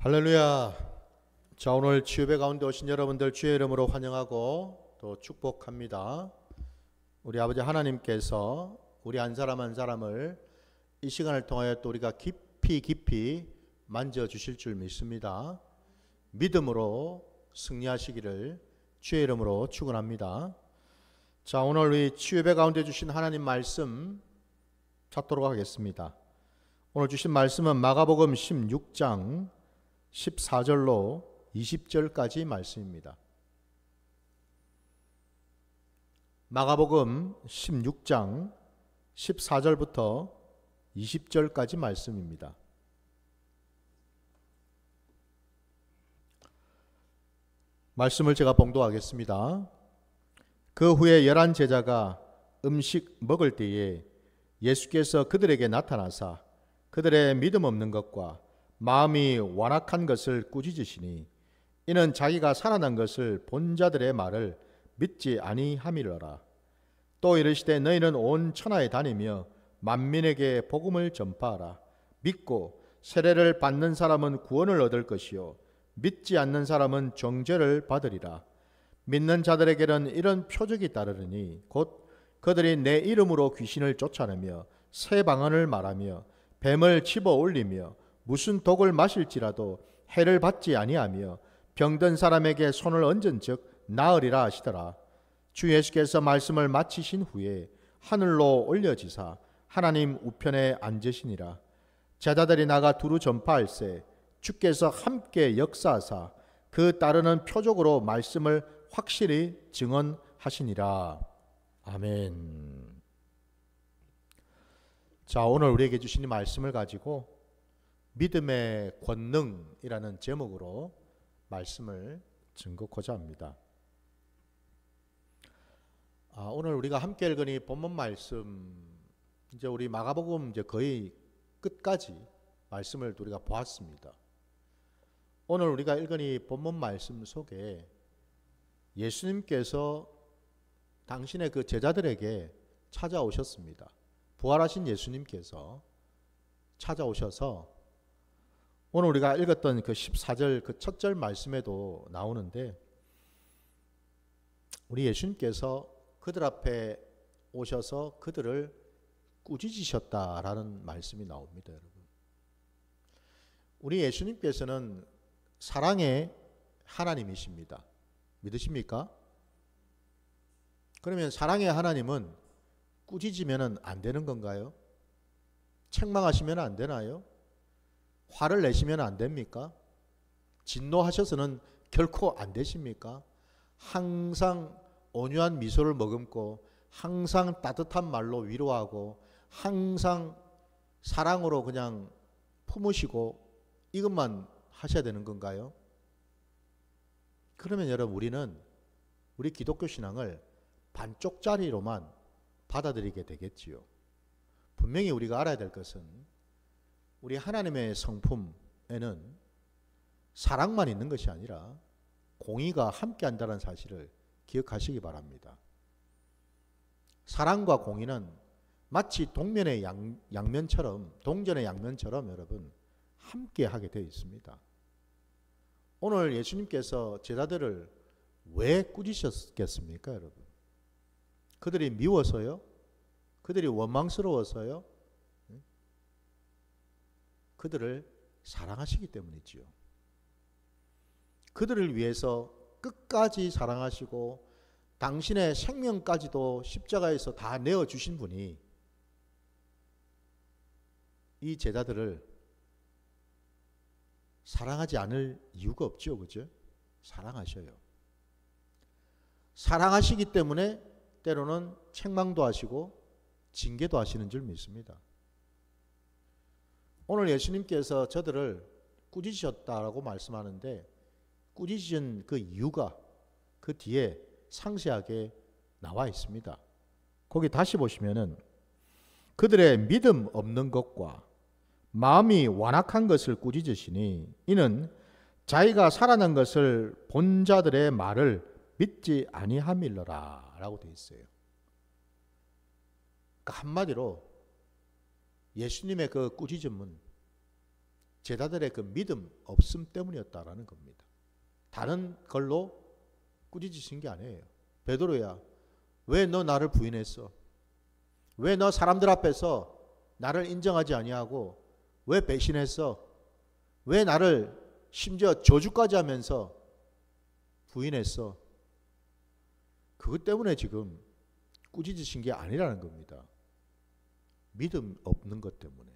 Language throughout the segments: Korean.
할렐루야. 자, 오늘 치유배 가운데 오신 여러분들 주의 이름으로 환영하고 또 축복합니다. 우리 아버지 하나님께서 우리 한 사람 한 사람을 이 시간을 통하여 또 우리가 깊이 만져주실 줄 믿습니다. 믿음으로 승리하시기를 주의 이름으로 축원합니다. 자, 오늘 우리 치유배 가운데 주신 하나님 말씀 찾도록 하겠습니다. 오늘 주신 말씀은 마가복음 16장 14절로 20절까지 말씀입니다. 마가복음 16장 14절부터 20절까지 말씀입니다. 말씀을 제가 봉독하겠습니다. 그 후에 11 제자가 음식 먹을 때에 예수께서 그들에게 나타나사 그들의 믿음 없는 것과 마음이 완악한 것을 꾸짖으시니 이는 자기가 살아난 것을 본 자들의 말을 믿지 아니함이러라. 또 이르시되 너희는 온 천하에 다니며 만민에게 복음을 전파하라. 믿고 세례를 받는 사람은 구원을 얻을 것이요 믿지 않는 사람은 정죄를 받으리라. 믿는 자들에게는 이런 표적이 따르리니 곧 그들이 내 이름으로 귀신을 쫓아내며 새 방언을 말하며 뱀을 집어 올리며 무슨 독을 마실지라도 해를 받지 아니하며 병든 사람에게 손을 얹은즉 나으리라 하시더라. 주 예수께서 말씀을 마치신 후에 하늘로 올려지사 하나님 우편에 앉으시니라. 제자들이 나가 두루 전파할세 주께서 함께 역사하사 그 따르는 표적으로 말씀을 확실히 증언하시니라. 아멘. 자, 오늘 우리에게 주신 이 말씀을 가지고 믿음의 권능이라는 제목으로 말씀을 증거하고자 합니다. 오늘 우리가 함께 읽은 이 본문 말씀, 이제 우리 마가복음 이제 거의 끝까지 말씀을 우리가 보았습니다. 오늘 우리가 읽은 이 본문 말씀 속에 예수님께서 당신의 그 제자들에게 찾아오셨습니다. 부활하신 예수님께서 찾아오셔서 오늘 우리가 읽었던 그 14절 그 첫 절 말씀에도 나오는데 우리 예수님께서 그들 앞에 오셔서 그들을 꾸짖으셨다라는 말씀이 나옵니다, 여러분. 우리 예수님께서는 사랑의 하나님이십니다. 믿으십니까? 그러면 사랑의 하나님은 꾸짖으면 안 되는 건가요? 책망하시면 안 되나요? 화를 내시면 안 됩니까? 진노하셔서는 결코 안 되십니까? 항상 온유한 미소를 머금고 항상 따뜻한 말로 위로하고 항상 사랑으로 그냥 품으시고 이것만 하셔야 되는 건가요? 그러면 여러분 우리 기독교 신앙을 반쪽짜리로만 받아들이게 되겠지요. 분명히 우리가 알아야 될 것은 우리 하나님의 성품에는 사랑만 있는 것이 아니라 공의가 함께 한다는 사실을 기억하시기 바랍니다. 사랑과 공의는 마치 동전의 양면처럼 여러분 함께 하게 되어 있습니다. 오늘 예수님께서 제자들을 왜 꾸짖으셨겠습니까, 여러분? 그들이 미워서요? 그들이 원망스러워서요? 그들을 사랑하시기 때문이지요. 그들을 위해서 끝까지 사랑하시고 당신의 생명까지도 십자가에서 다 내어주신 분이 이 제자들을 사랑하지 않을 이유가 없죠. 그죠? 사랑하셔요. 사랑하시기 때문에 때로는 책망도 하시고 징계도 하시는 줄 믿습니다. 오늘 예수님께서 저들을 꾸짖으셨다라고 말씀하는데 꾸짖으신 그 이유가 그 뒤에 상세하게 나와 있습니다. 거기 다시 보시면은 그들의 믿음 없는 것과 마음이 완악한 것을 꾸짖으시니 이는 자기가 살아난 것을 본 자들의 말을 믿지 아니함일러라 라고 되어 있어요. 그러니까 한마디로 예수님의 그 꾸짖음은 제자들의 그 믿음 없음 때문이었다라는 겁니다. 다른 걸로 꾸짖으신 게 아니에요. 베드로야, 왜 너 나를 부인했어? 왜 너 사람들 앞에서 나를 인정하지 아니하고 왜 배신했어? 왜 나를 심지어 저주까지 하면서 부인했어? 그것 때문에 지금 꾸짖으신 게 아니라는 겁니다. 믿음 없는 것 때문에.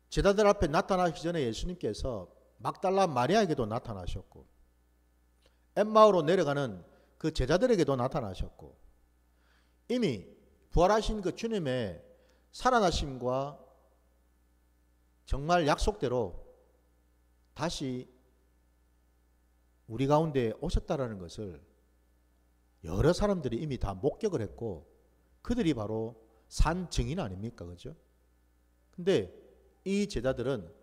제자들 앞에 나타나기 전에 예수님께서 막달라 마리아에게도 나타나셨고 엠마오로 내려가는 그 제자들에게도 나타나셨고 이미 부활하신 그 주님의 살아나심과 정말 약속대로 다시 우리 가운데 오셨다라는 것을 여러 사람들이 이미 다 목격을 했고 그들이 바로 산 증인 아닙니까? 그죠? 근데 이 제자들은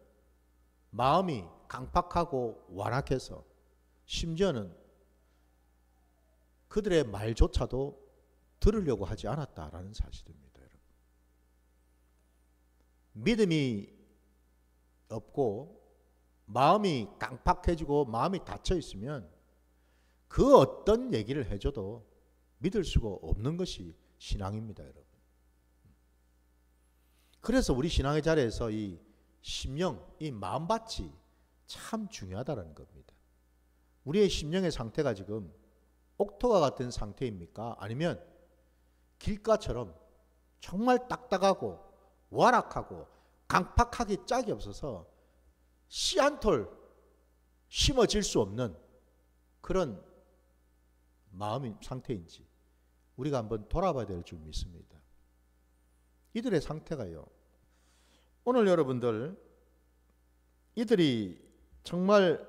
마음이 강팍하고 완악해서 심지어는 그들의 말조차도 들으려고 하지 않았다라는 사실입니다. 여러분. 믿음이 없고 마음이 강팍해지고 마음이 닫혀 있으면 그 어떤 얘기를 해줘도 믿을 수가 없는 것이 신앙입니다. 여러분. 그래서 우리 신앙의 자리에서 이 심령, 이 마음밭이 참 중요하다는 겁니다. 우리의 심령의 상태가 지금 옥토가 같은 상태입니까? 아니면 길가처럼 정말 딱딱하고 완악하고 강팍하기 짝이 없어서 씨 한 톨 심어질 수 없는 그런 마음의 상태인지 우리가 한번 돌아봐야 될 줄 믿습니다. 이들의 상태가요. 오늘 여러분들 이들이 정말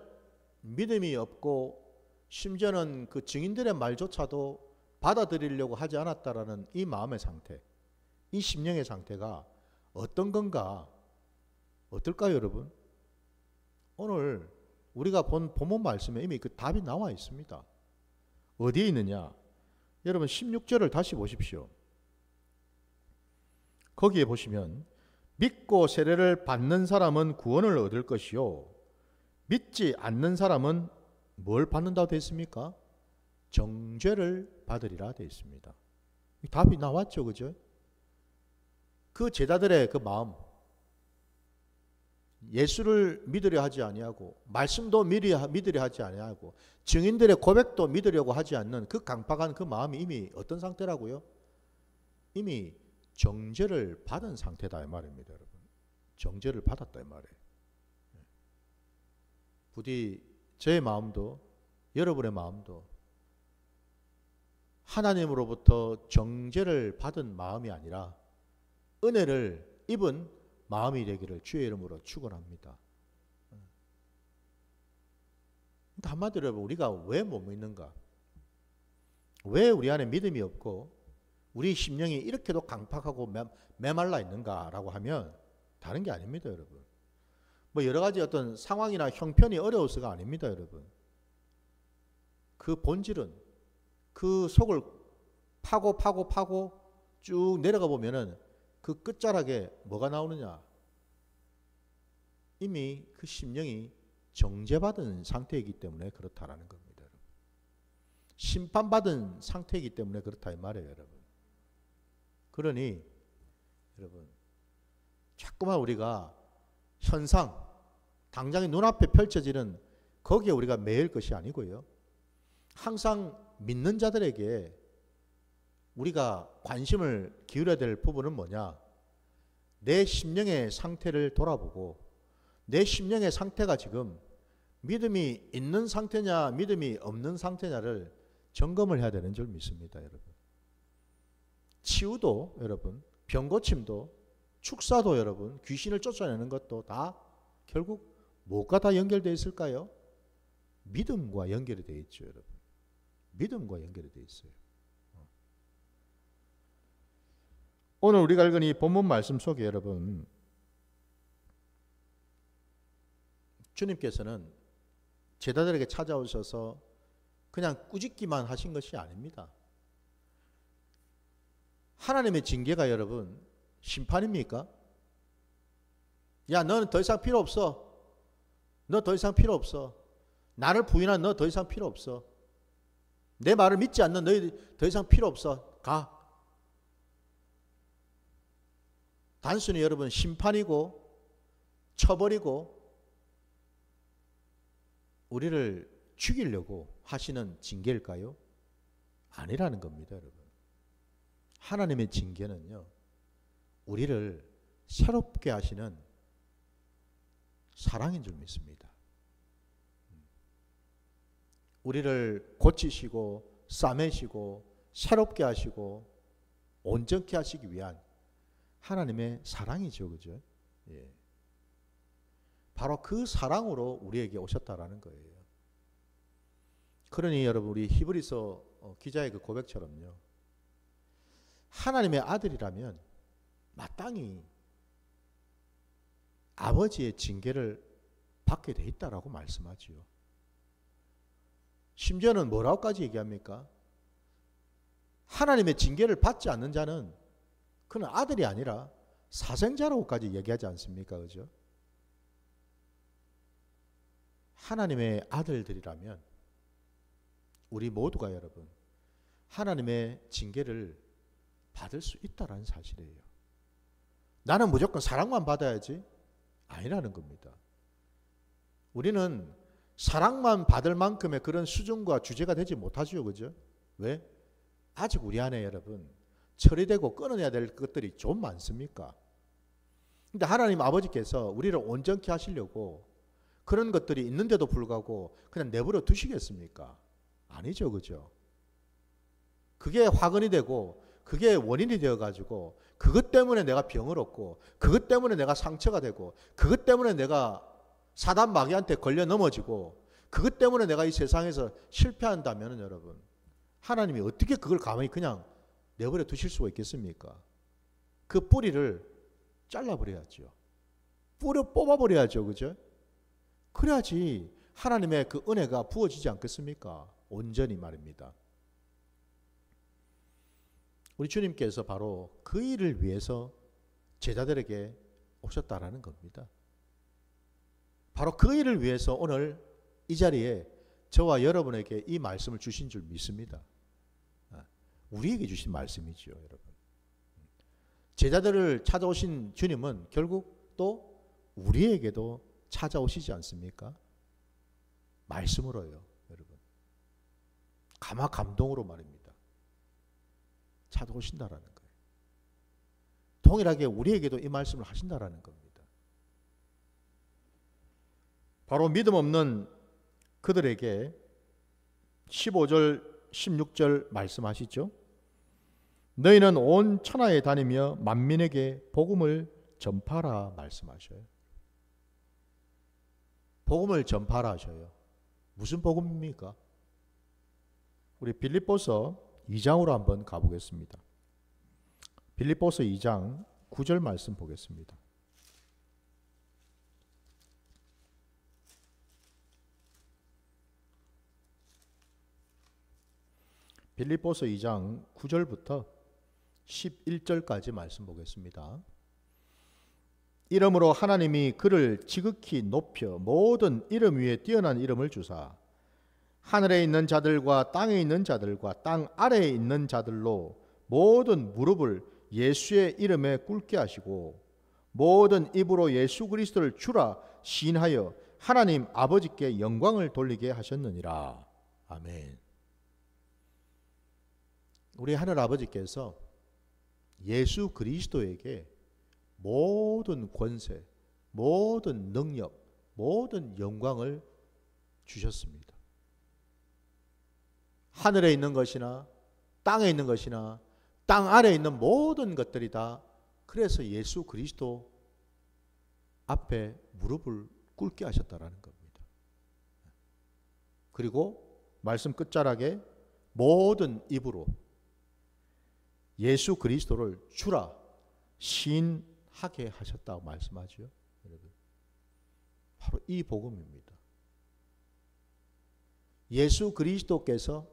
믿음이 없고 심지어는 그 증인들의 말조차도 받아들이려고 하지 않았다라는 이 마음의 상태, 이 심령의 상태가 어떤 건가? 어떨까요, 여러분? 오늘 우리가 본 본문 말씀에 이미 그 답이 나와 있습니다. 어디에 있느냐? 여러분 16절을 다시 보십시오. 거기에 보시면 믿고 세례를 받는 사람은 구원을 얻을 것이요 믿지 않는 사람은 뭘 받는다고 되어 있습니까? 정죄를 받으리라 되어 있습니다. 답이 나왔죠, 그죠? 그 제자들의 그 마음, 예수를 믿으려 하지 아니하고 말씀도 믿으려 하지 아니하고 증인들의 고백도 믿으려고 하지 않는 그 강팍한 그 마음이 이미 어떤 상태라고요? 이미 정죄를 받은 상태다 이 말입니다, 여러분. 정죄를 받았다 이 말이에요. 부디 제 마음도 여러분의 마음도 하나님으로부터 정죄를 받은 마음이 아니라 은혜를 입은 마음이 되기를 주의 이름으로 축원합니다. 한마디로 여러분 우리가 왜 못 믿는가? 왜 우리 안에 믿음이 없고 우리 심령이 이렇게도 강팍하고 메말라 있는가라고 하면 다른 게 아닙니다, 여러분. 뭐 여러 가지 어떤 상황이나 형편이 어려워서가 아닙니다, 여러분. 그 본질은 그 속을 파고 쭉 내려가 보면은 그 끝자락에 뭐가 나오느냐? 이미 그 심령이 정죄받은 상태이기 때문에 그렇다라는 겁니다, 여러분. 심판받은 상태이기 때문에 그렇다 이 말이에요, 여러분. 그러니 여러분 자꾸만 우리가 현상, 당장의 눈앞에 펼쳐지는 거기에 우리가 매일 것이 아니고요. 항상 믿는 자들에게 우리가 관심을 기울여야 될 부분은 뭐냐? 내 심령의 상태를 돌아보고 내 심령의 상태가 지금 믿음이 있는 상태냐 믿음이 없는 상태냐를 점검을 해야 되는 줄 믿습니다, 여러분. 치유도 여러분, 병고침도, 축사도 여러분, 귀신을 쫓아내는 것도 다 결국 뭐가 다 연결되어 있을까요? 믿음과 연결이 되어 있죠, 여러분. 믿음과 연결이 되어 있어요. 오늘 우리가 읽은 이 본문 말씀 속에 여러분 주님께서는 제자들에게 찾아오셔서 그냥 꾸짖기만 하신 것이 아닙니다. 하나님의 징계가 여러분 심판입니까? 야, 너는 더 이상 필요 없어. 너 더 이상 필요 없어. 나를 부인한 너 더 이상 필요 없어. 내 말을 믿지 않는 너희 더 이상 필요 없어. 가. 단순히 여러분 심판이고 처벌이고 우리를 죽이려고 하시는 징계일까요? 아니라는 겁니다, 여러분. 하나님의 징계는요, 우리를 새롭게 하시는 사랑인 줄 믿습니다. 우리를 고치시고 싸매시고 새롭게 하시고 온전케 하시기 위한 하나님의 사랑이죠, 그죠? 예. 바로 그 사랑으로 우리에게 오셨다라는 거예요. 그러니 여러분, 우리 히브리서 기자의 그 고백처럼요, 하나님의 아들이라면 마땅히 아버지의 징계를 받게 돼 있다라고 말씀하지요. 심지어는 뭐라고까지 얘기합니까? 하나님의 징계를 받지 않는 자는 그는 아들이 아니라 사생자라고까지 얘기하지 않습니까? 그죠? 하나님의 아들들이라면 우리 모두가 여러분 하나님의 징계를 받을 수 있다라는 사실이에요. 나는 무조건 사랑만 받아야지 아니라는 겁니다. 우리는 사랑만 받을 만큼의 그런 수준과 주제가 되지 못하죠, 그죠? 왜? 아직 우리 안에 여러분 처리되고 끊어내야 될 것들이 좀 많습니까? 근데 하나님 아버지께서 우리를 온전케 하시려고 그런 것들이 있는데도 불구하고 그냥 내버려 두시겠습니까? 아니죠, 그죠? 그게 화근이 되고 그게 원인이 되어가지고 그것 때문에 내가 병을 얻고 그것 때문에 내가 상처가 되고 그것 때문에 내가 사단 마귀한테 걸려 넘어지고 그것 때문에 내가 이 세상에서 실패한다면 여러분 하나님이 어떻게 그걸 가만히 그냥 내버려 두실 수가 있겠습니까? 그 뿌리를 잘라버려야죠. 뿌려 뽑아버려야죠, 그죠? 그래야지 하나님의 그 은혜가 부어지지 않겠습니까? 온전히 말입니다. 우리 주님께서 바로 그 일을 위해서 제자들에게 오셨다라는 겁니다. 바로 그 일을 위해서 오늘 이 자리에 저와 여러분에게 이 말씀을 주신 줄 믿습니다. 우리에게 주신 말씀이죠, 여러분. 제자들을 찾아오신 주님은 결국 또 우리에게도 찾아오시지 않습니까? 말씀으로요, 여러분. 가마 감동으로 말입니다. 찾아오신다라는 거예요. 동일하게 우리에게도 이 말씀을 하신다라는 겁니다. 바로 믿음 없는 그들에게 15절 16절 말씀하시죠. 너희는 온 천하에 다니며 만민에게 복음을 전파라 말씀하셔요. 복음을 전파라 하셔요. 무슨 복음입니까? 우리 빌립보서 2장으로 한번 가보겠습니다. 빌립보서 2장 9절 말씀 보겠습니다. 빌립보서 2장 9절부터 11절까지 말씀 보겠습니다. 이름으로 하나님이 그를 지극히 높여 모든 이름 위에 뛰어난 이름을 주사 하늘에 있는 자들과 땅에 있는 자들과 땅 아래에 있는 자들로 모든 무릎을 예수의 이름에 꿇게 하시고 모든 입으로 예수 그리스도를 주라 시인하여 하나님 아버지께 영광을 돌리게 하셨느니라. 아멘. 우리 하늘 아버지께서 예수 그리스도에게 모든 권세, 모든 능력, 모든 영광을 주셨습니다. 하늘에 있는 것이나 땅에 있는 것이나 땅 아래에 있는 모든 것들이 다 그래서 예수 그리스도 앞에 무릎을 꿇게 하셨다라는 겁니다. 그리고 말씀 끝자락에 모든 입으로 예수 그리스도를 주라 시인하게 하셨다고 말씀하죠. 여러분, 바로 이 복음입니다. 예수 그리스도께서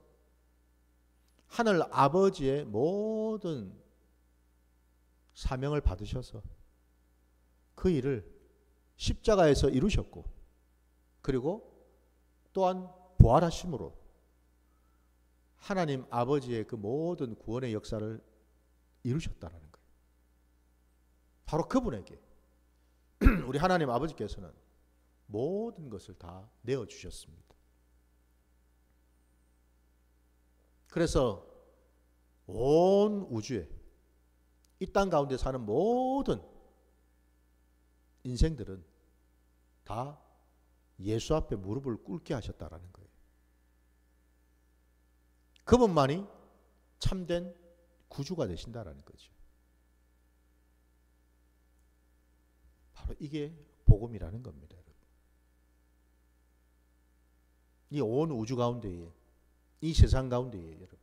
하늘 아버지의 모든 사명을 받으셔서 그 일을 십자가에서 이루셨고, 그리고 또한 부활하심으로 하나님 아버지의 그 모든 구원의 역사를 이루셨다는 거예요. 바로 그분에게 우리 하나님 아버지께서는 모든 것을 다 내어주셨습니다. 그래서 온 우주에 이 땅 가운데 사는 모든 인생들은 다 예수 앞에 무릎을 꿇게 하셨다라는 거예요. 그분만이 참된 구주가 되신다라는 거죠. 바로 이게 복음이라는 겁니다, 여러분. 이 온 우주 가운데에, 이 세상 가운데에 여러분,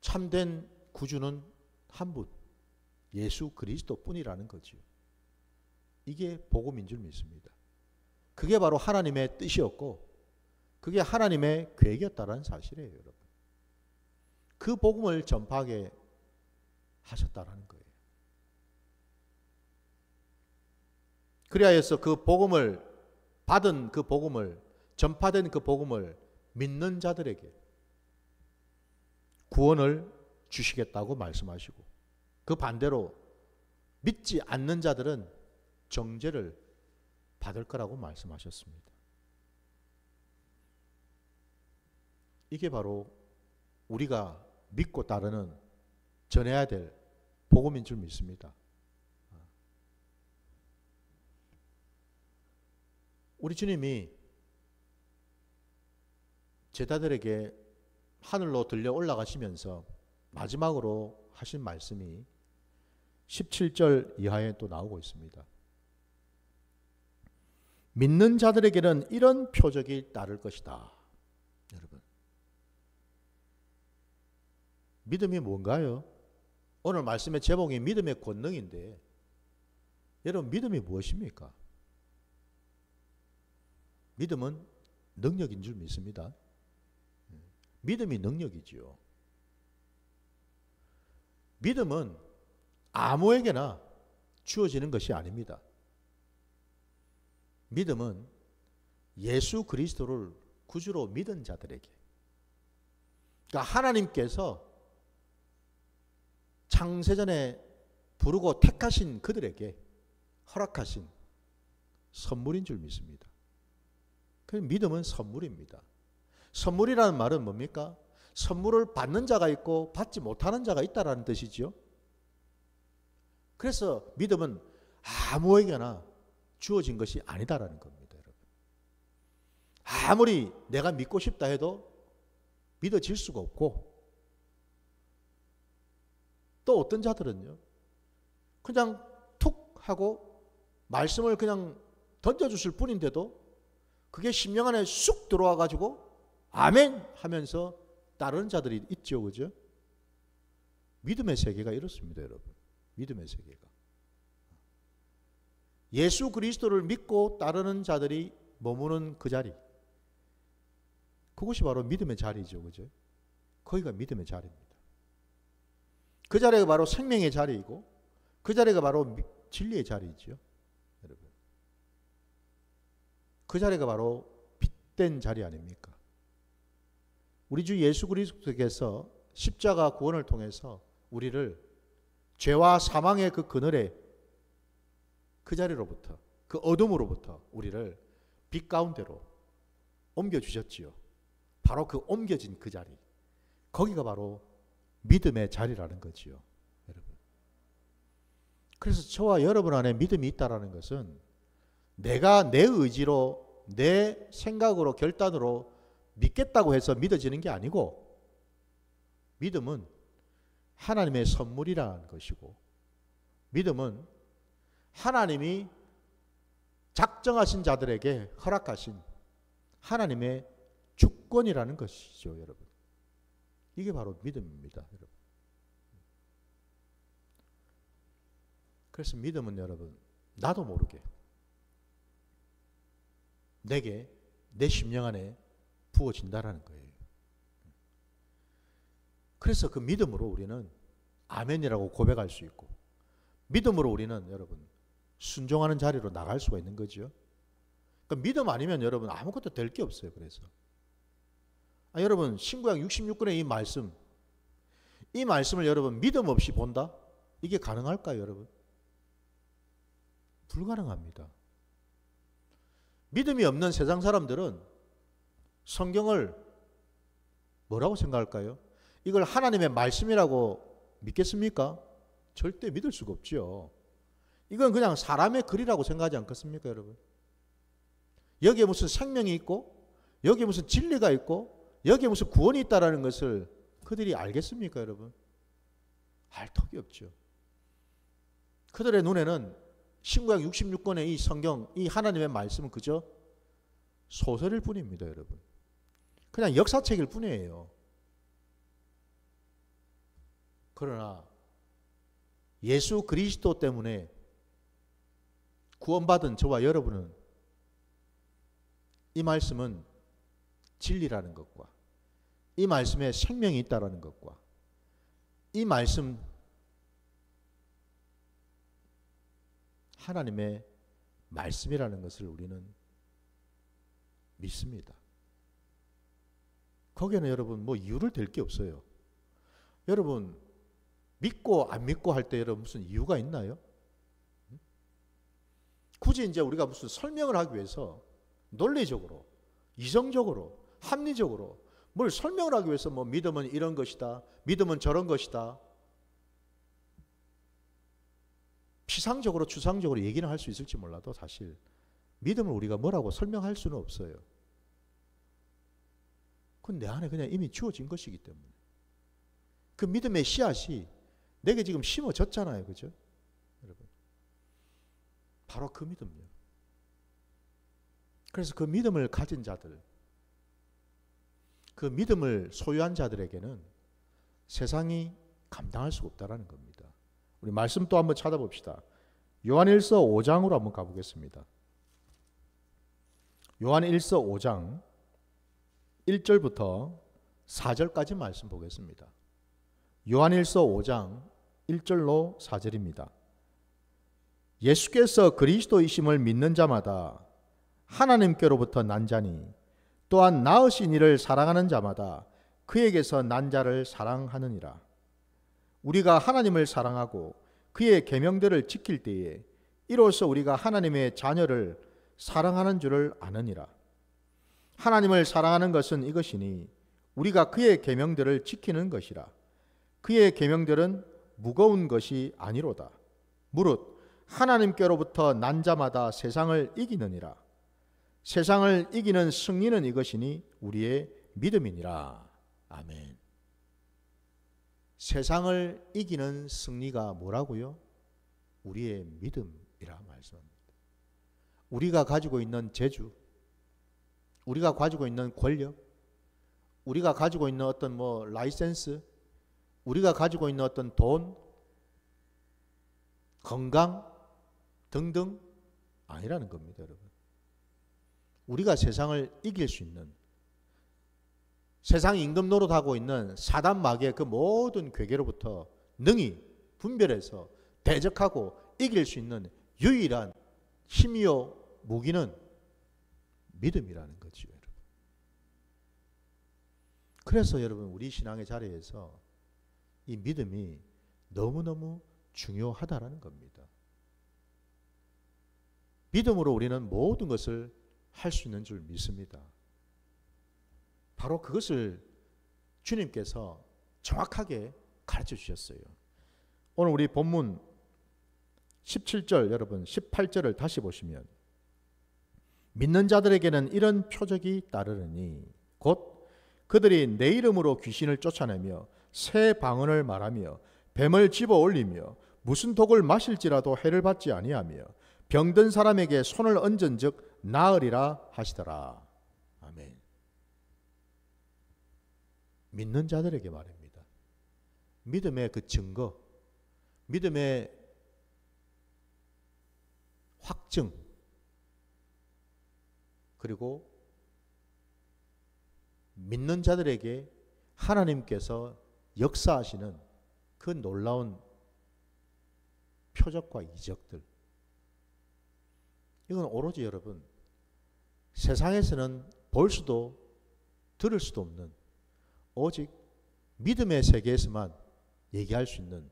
참된 구주는 한 분, 예수 그리스도뿐이라는 거죠. 이게 복음인 줄 믿습니다. 그게 바로 하나님의 뜻이었고, 그게 하나님의 계획이었다는 사실이에요, 여러분. 그 복음을 전파하게 하셨다라는 거예요. 그리하여서 그 복음을 받은 그 복음을, 전파된 그 복음을 믿는 자들에게 구원을 주시겠다고 말씀하시고, 그 반대로 믿지 않는 자들은 정죄를 받을 거라고 말씀하셨습니다. 이게 바로 우리가 믿고 따르는, 전해야 될 복음인 줄 믿습니다. 우리 주님이 제자들에게 하늘로 들려 올라가시면서 마지막으로 하신 말씀이 17절 이하에 또 나오고 있습니다. 믿는 자들에게는 이런 표적이 따를 것이다. 여러분, 믿음이 뭔가요? 오늘 말씀의 제목이 믿음의 권능인데, 여러분 믿음이 무엇입니까? 믿음은 능력인 줄 믿습니다. 믿음이 능력이지요. 믿음은 아무에게나 주어지는 것이 아닙니다. 믿음은 예수 그리스도를 구주로 믿은 자들에게, 그러니까 하나님께서 창세전에 부르고 택하신 그들에게 허락하신 선물인 줄 믿습니다. 그 믿음은 선물입니다. 선물이라는 말은 뭡니까? 선물을 받는 자가 있고 받지 못하는 자가 있다라는 뜻이죠. 그래서 믿음은 아무에게나 주어진 것이 아니다라는 겁니다, 여러분. 아무리 내가 믿고 싶다 해도 믿어질 수가 없고, 또 어떤 자들은요, 그냥 툭 하고 말씀을 그냥 던져주실 뿐인데도 그게 심령 안에 쑥 들어와 가지고 아멘 하면서 따르는 자들이 있죠, 그죠? 믿음의 세계가 이렇습니다, 여러분. 믿음의 세계가. 예수 그리스도를 믿고 따르는 자들이 머무는 그 자리, 그것이 바로 믿음의 자리죠, 그죠? 거기가 믿음의 자리입니다. 그 자리가 바로 생명의 자리이고, 그 자리가 바로 진리의 자리이죠, 여러분. 그 자리가 바로 빛된 자리 아닙니까? 우리 주 예수 그리스도께서 십자가 구원을 통해서 우리를 죄와 사망의 그 그늘에, 그 자리로부터, 그 어둠으로부터 우리를 빛 가운데로 옮겨주셨지요. 바로 그 옮겨진 그 자리, 거기가 바로 믿음의 자리라는 거지요, 여러분. 그래서 저와 여러분 안에 믿음이 있다는 것은 내가 내 의지로, 내 생각으로, 결단으로 믿겠다고 해서 믿어지는 게 아니고, 믿음은 하나님의 선물이라는 것이고, 믿음은 하나님이 작정하신 자들에게 허락하신 하나님의 주권이라는 것이죠, 여러분. 이게 바로 믿음입니다, 여러분. 그래서 믿음은 여러분, 나도 모르게 내게, 내 심령 안에 부어진다라는 거예요. 그래서 그 믿음으로 우리는 아멘이라고 고백할 수 있고, 믿음으로 우리는 여러분 순종하는 자리로 나갈 수가 있는 거죠. 그러니까 믿음 아니면 여러분 아무것도 될 게 없어요. 그래서 여러분 신구약 66권의 이 말씀을 여러분 믿음 없이 본다? 이게 가능할까요, 여러분? 불가능합니다. 믿음이 없는 세상 사람들은 성경을 뭐라고 생각할까요? 이걸 하나님의 말씀이라고 믿겠습니까? 절대 믿을 수가 없죠. 이건 그냥 사람의 글이라고 생각하지 않겠습니까, 여러분? 여기에 무슨 생명이 있고 여기에 무슨 진리가 있고 여기에 무슨 구원이 있다는 것을 그들이 알겠습니까, 여러분? 알 턱이 없죠. 그들의 눈에는 신구약 66권의 이 성경, 이 하나님의 말씀은 그저 소설일 뿐입니다, 여러분. 그냥 역사책일 뿐이에요. 그러나 예수 그리스도 때문에 구원받은 저와 여러분은 이 말씀은 진리라는 것과 이 말씀에 생명이 있다는 것과 이 말씀 하나님의 말씀이라는 것을 우리는 믿습니다. 거기에는 여러분 뭐 이유를 댈 게 없어요. 여러분 믿고 안 믿고 할 때 여러분 무슨 이유가 있나요? 굳이 이제 우리가 무슨 설명을 하기 위해서 논리적으로, 이성적으로, 합리적으로 뭘 설명을 하기 위해서 뭐 믿음은 이런 것이다, 믿음은 저런 것이다, 피상적으로 추상적으로 얘기는 할 수 있을지 몰라도 사실 믿음을 우리가 뭐라고 설명할 수는 없어요. 그건 내 안에 그냥 이미 주어진 것이기 때문에. 그 믿음의 씨앗이 내게 지금 심어졌잖아요. 그죠? 여러분. 바로 그 믿음이요. 그래서 그 믿음을 가진 자들, 그 믿음을 소유한 자들에게는 세상이 감당할 수 없다라는 겁니다. 우리 말씀 또 한번 찾아봅시다. 요한일서 5장으로 한번 가보겠습니다. 요한일서 5장 1절부터 4절까지 말씀 보겠습니다. 요한일서 5장 1절로 4절입니다. 예수께서 그리스도이심을 믿는 자마다 하나님께로부터 난 자니 또한 낳으신 이를 사랑하는 자마다 그에게서 난 자를 사랑하느니라. 우리가 하나님을 사랑하고 그의 계명들을 지킬 때에 이로써 우리가 하나님의 자녀를 사랑하는 줄을 아느니라. 하나님을 사랑하는 것은 이것이니 우리가 그의 계명들을 지키는 것이라. 그의 계명들은 무거운 것이 아니로다. 무릇 하나님께로부터 난 자마다 세상을 이기느니라. 세상을 이기는 승리는 이것이니 우리의 믿음이니라. 아멘. 세상을 이기는 승리가 뭐라고요? 우리의 믿음이라 말씀합니다. 우리가 가지고 있는 재주, 우리가 가지고 있는 권력, 우리가 가지고 있는 어떤 라이센스, 우리가 가지고 있는 어떤 돈, 건강 등등 아니라는 겁니다, 여러분. 우리가 세상을 이길 수 있는, 세상 임금 노릇하고 있는 사단 마귀의 그 모든 괴계로부터 능히 분별해서 대적하고 이길 수 있는 유일한 힘이요 무기는 믿음이라는 거죠, 여러분. 그래서 여러분 우리 신앙의 자리에서 이 믿음이 너무너무 중요하다라는 겁니다. 믿음으로 우리는 모든 것을 할 수 있는 줄 믿습니다. 바로 그것을 주님께서 정확하게 가르쳐 주셨어요. 오늘 우리 본문 17절 여러분 18절을 다시 보시면 믿는 자들에게는 이런 표적이 따르느니 곧 그들이 내 이름으로 귀신을 쫓아내며 새 방언을 말하며 뱀을 집어 올리며 무슨 독을 마실지라도 해를 받지 아니하며 병든 사람에게 손을 얹은 즉 나으리라 하시더라. 아멘. 믿는 자들에게 말입니다. 믿음의 그 증거, 믿음의 확증, 그리고 믿는 자들에게 하나님께서 역사하시는 그 놀라운 표적과 이적들, 이건 오로지 여러분 세상에서는 볼 수도 들을 수도 없는 오직 믿음의 세계에서만 얘기할 수 있는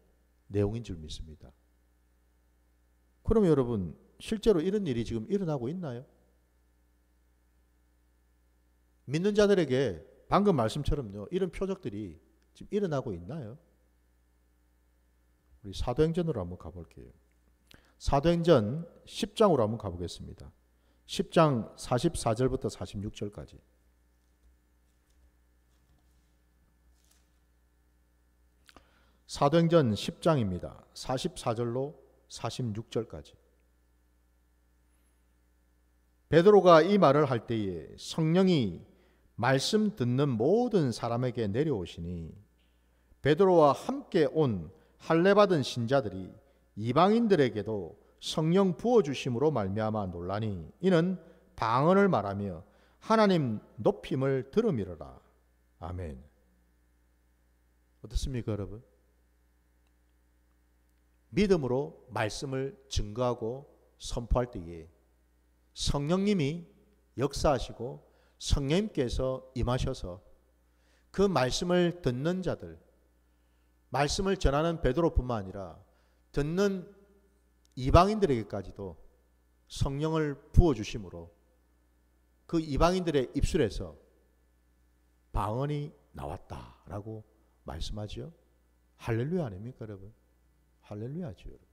내용인 줄 믿습니다. 그럼 여러분 실제로 이런 일이 지금 일어나고 있나요? 믿는 자들에게 방금 말씀처럼요 이런 표적들이 지금 일어나고 있나요? 우리 사도행전으로 한번 가볼게요. 사도행전 10장으로 한번 가보겠습니다. 10장 44절부터 46절까지. 사도행전 10장입니다. 44절로 46절까지. 베드로가 이 말을 할 때에 성령이 말씀 듣는 모든 사람에게 내려오시니 베드로와 함께 온 할례받은 신자들이 이방인들에게도 성령 부어주심으로 말미암아 놀라니 이는 방언을 말하며 하나님 높임을 들음이로라. 아멘. 어떻습니까 여러분? 믿음으로 말씀을 증거하고 선포할 때에 성령님이 역사하시고 성령님께서 임하셔서 그 말씀을 듣는 자들, 말씀을 전하는 베드로뿐만 아니라 듣는 이방인들에게까지도 성령을 부어주심으로 그 이방인들의 입술에서 방언이 나왔다라고 말씀하죠. 할렐루야 아닙니까 여러분? 할렐루야죠 여러분.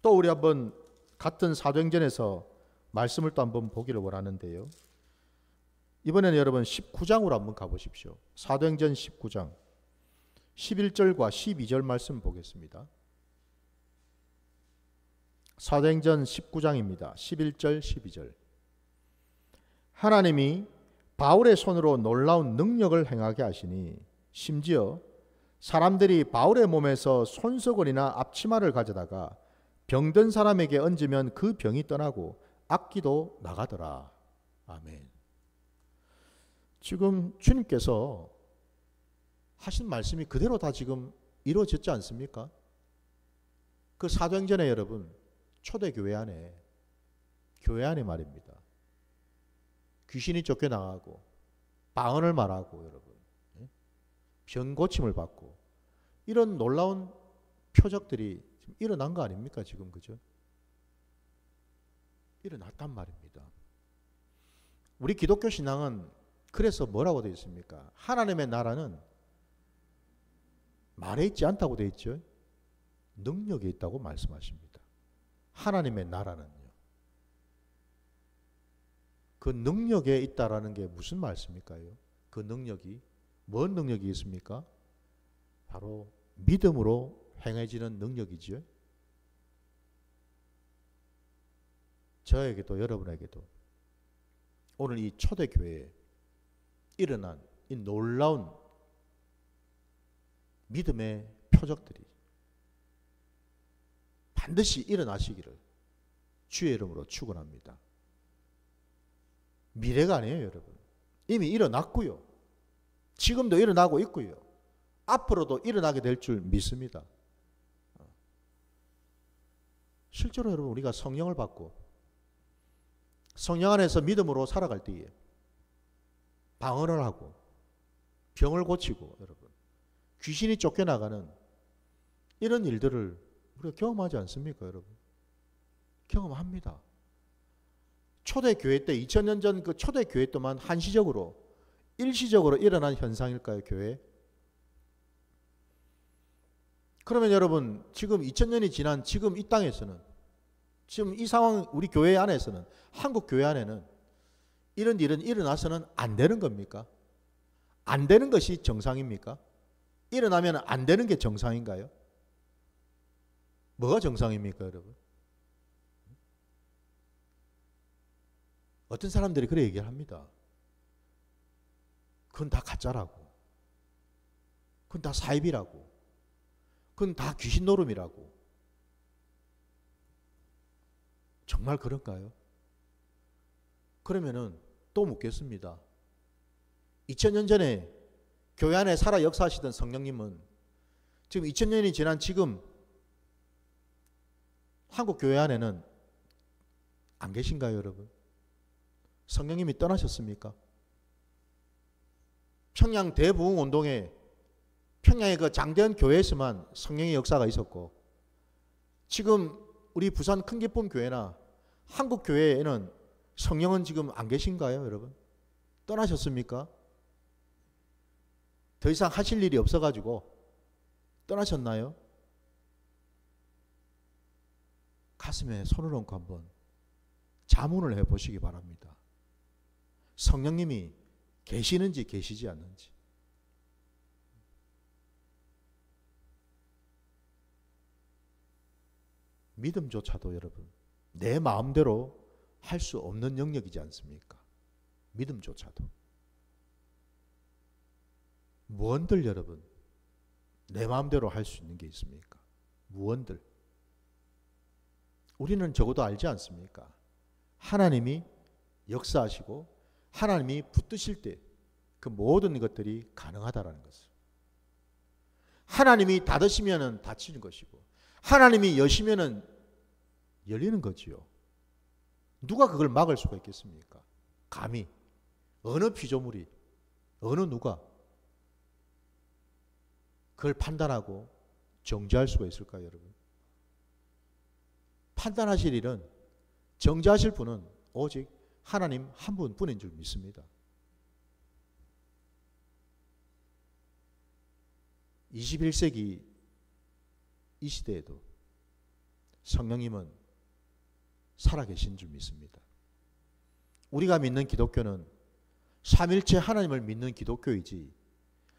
또 우리 한번 같은 사도행전에서 말씀을 또 한번 보기를 원하는데요. 이번에는 여러분 19장으로 한번 가보십시오. 사도행전 19장 11절과 12절 말씀 보겠습니다. 사도행전 19장입니다. 11절 12절. 하나님이 바울의 손으로 놀라운 능력을 행하게 하시니 심지어 사람들이 바울의 몸에서 손수건이나 앞치마를 가져다가 병든 사람에게 얹으면 그 병이 떠나고 악기도 나가더라. 아멘. 지금 주님께서 하신 말씀이 그대로 다 지금 이루어졌지 않습니까? 그 사도행전에 여러분 초대교회 안에 교회 안에 말입니다. 귀신이 쫓겨나가고 방언을 말하고 여러분 병 고침을 받고 이런 놀라운 표적들이 지금 일어난 거 아닙니까 지금 그죠? 일어났단 말입니다. 우리 기독교 신앙은 그래서 뭐라고 되어 있습니까? 하나님의 나라는 말에 있지 않다고 되어 있죠. 능력에 있다고 말씀하십니다. 하나님의 나라는요. 그 능력에 있다라는 게 무슨 말씀일까요? 그 능력이 뭔 능력이 있습니까? 바로 믿음으로 행해지는 능력이죠. 저에게도 여러분에게도 오늘 이 초대교회에 일어난 이 놀라운 믿음의 표적들이 반드시 일어나시기를 주의 이름으로 축원합니다. 미래가 아니에요 여러분. 이미 일어났고요. 지금도 일어나고 있고요. 앞으로도 일어나게 될 줄 믿습니다. 실제로 여러분 우리가 성령을 받고 성령 안에서 믿음으로 살아갈 때에 방언을 하고 병을 고치고 여러분 귀신이 쫓겨나가는 이런 일들을 우리가 경험하지 않습니까 여러분? 경험합니다. 초대교회 때 2000년 전 그 초대교회 때만 한시적으로 일시적으로 일어난 현상일까요 교회? 그러면 여러분 지금 2000년이 지난 지금 이 땅에서는 지금 이 상황 우리 교회 안에서는 한국 교회 안에는 이런 일은 일어나서는 안 되는 겁니까? 안 되는 것이 정상입니까? 일어나면 안 되는 게 정상인가요? 뭐가 정상입니까 여러분? 어떤 사람들이 그렇게 얘기를 합니다. 그건 다 가짜라고. 그건 다 사입이라고. 그건 다 귀신 노름이라고. 정말 그런가요? 그러면은 또 묻겠습니다. 2000년 전에 교회 안에 살아 역사하시던 성령님은 지금 2000년이 지난 지금 한국 교회 안에는 안 계신가요, 여러분? 성령님이 떠나셨습니까? 평양 대부흥 운동에 평양의 그 장대현 교회에서만 성령의 역사가 있었고, 지금 우리 부산 큰기쁨 교회나 한국 교회에는 성령은 지금 안 계신가요, 여러분? 떠나셨습니까? 더 이상 하실 일이 없어가지고 떠나셨나요? 가슴에 손을 얹고 한번 자문을 해보시기 바랍니다. 성령님이 계시는지 계시지 않는지. 믿음조차도 여러분 내 마음대로 할 수 없는 영역이지 않습니까? 믿음조차도. 무언들 여러분 내 마음대로 할 수 있는 게 있습니까? 무언들. 우리는 적어도 알지 않습니까? 하나님이 역사하시고 하나님이 붙드실 때 그 모든 것들이 가능하다라는 것을. 하나님이 닫으시면 닫히는 것이고 하나님이 여시면 열리는 거지요. 누가 그걸 막을 수가 있겠습니까? 감히 어느 피조물이 어느 누가 그걸 판단하고 정죄할 수가 있을까요, 여러분? 판단하실 일은, 정죄하실 분은 오직 하나님 한 분뿐인 줄 믿습니다. 21세기 이 시대에도 성령님은 살아계신 줄 믿습니다. 우리가 믿는 기독교는 삼일체 하나님을 믿는 기독교이지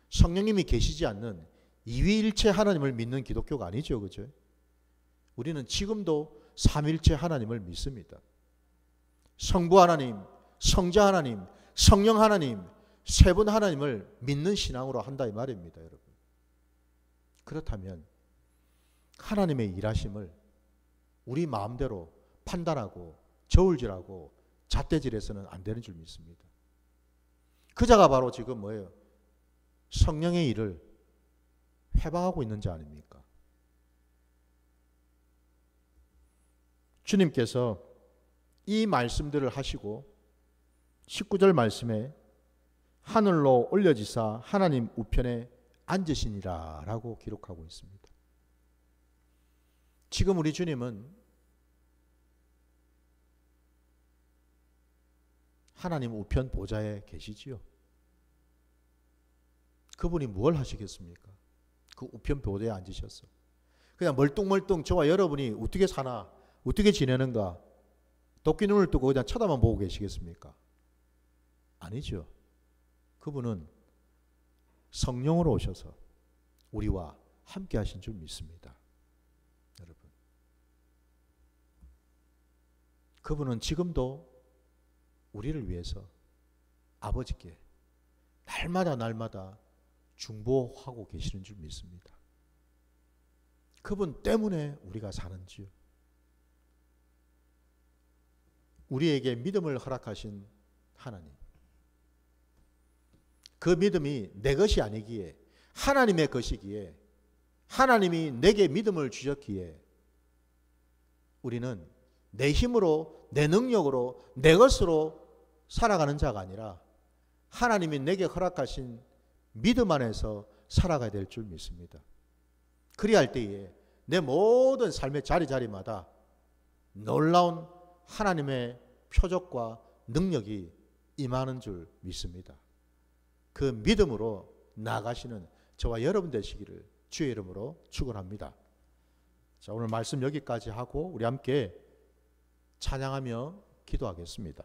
성령님이 계시지 않는 이위일체 하나님을 믿는 기독교가 아니죠. 그죠? 우리는 지금도 삼일체 하나님을 믿습니다. 성부 하나님, 성자 하나님, 성령 하나님, 세 분 하나님을 믿는 신앙으로 한다 이 말입니다, 여러분. 그렇다면 하나님의 일하심을 우리 마음대로 판단하고 저울질하고 잣대질해서는 안 되는 줄 믿습니다. 그 자가 바로 지금 뭐예요? 성령의 일을 회방하고 있는 자 아닙니까? 주님께서 이 말씀들을 하시고 19절 말씀에 하늘로 올려지사 하나님 우편에 앉으시니라 라고 기록하고 있습니다. 지금 우리 주님은 하나님 우편 보좌에 계시지요. 그분이 뭘 하시겠습니까? 그 우편 보좌에 앉으셨어. 그냥 멀뚱멀뚱 저와 여러분이 어떻게 사나, 어떻게 지내는가, 도끼 눈을 뜨고 그냥 쳐다만 보고 계시겠습니까? 아니죠. 그분은 성령으로 오셔서 우리와 함께 하신 줄 믿습니다. 여러분, 그분은 지금도 우리를 위해서 아버지께 날마다 중보하고 계시는 줄 믿습니다. 그분 때문에 우리가 사는지요. 우리에게 믿음을 허락하신 하나님, 그 믿음이 내 것이 아니기에 하나님의 것이기에 하나님이 내게 믿음을 주셨기에 우리는 내 힘으로, 내 능력으로, 내 것으로 살아가는 자가 아니라 하나님이 내게 허락하신 믿음 안에서 살아가야 될 줄 믿습니다. 그리할 때에 내 모든 삶의 자리자리마다 놀라운 하나님의 표적과 능력이 임하는 줄 믿습니다. 그 믿음으로 나아가시는 저와 여러분 되시기를 주의 이름으로 축원합니다. 자, 오늘 말씀 여기까지 하고 우리 함께 찬양하며 기도하겠습니다.